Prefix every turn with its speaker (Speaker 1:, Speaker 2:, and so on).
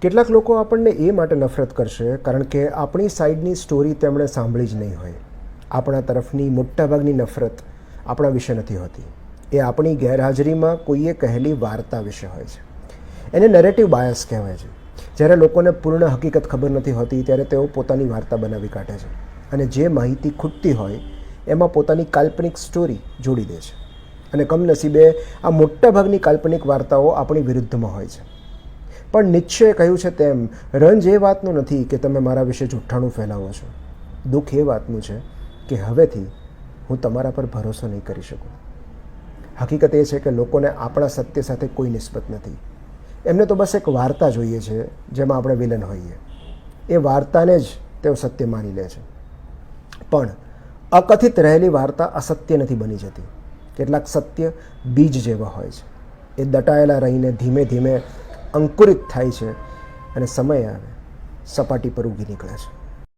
Speaker 1: કેટલાક લોકો આપણને એ માટે નફરત કરશે કારણ કે આપણી સાઈડની સ્ટોરી તેમણે સાંભળી જ નહીં હોય. આપણા તરફની મોટાભાગની નફરત આપણા વિશે નથી હોતી. એ આપણી ગેરહાજરીમાં કોઈએ કહેલી વાર્તા વિશે હોય છે. એને નરેટિવ બાયસ કહેવાય છે. જ્યારે લોકોને પૂર્ણ હકીકત ખબર નથી હોતી ત્યારે તેઓ પોતાની વાર્તા બનાવી કાઢે છે અને જે માહિતી ખૂટતી હોય એમાં પોતાની કાલ્પનિક સ્ટોરી જોડી દે છે. અને કમનસીબે આ મોટાભાગની કાલ્પનિક વાર્તાઓ આપણી વિરુદ્ધમાં હોય છે. પણ નિશ્ચયે કહ્યું છે તેમ રંજ એ વાતનું નથી કે તમે મારા વિશે જુઠ્ઠાણું ફેલાવો છો. દુઃખ એ વાતનું છે કે હવેથી હું તમારા પર ભરોસો નહીં કરી શકું. હકીકત એ છે કે લોકોને આપણા સત્ય સાથે કોઈ નિસ્બત નથી. એમને તો બસ એક વાર્તા જોઈએ છે જેમાં આપણે વિલન હોઈએ. એ વાર્તાને જ તેઓ સત્ય માની લે છે. પણ અકથિત રહેલી વાર્તા અસત્ય નથી બની જતી. કેટલાક સત્ય બીજ જેવા હોય છે. એ દટાયેલા રહીને ધીમે ધીમે અંકુરિત થાય છે અને સમય આવે સપાટી પર ઉગી નીકળે છે.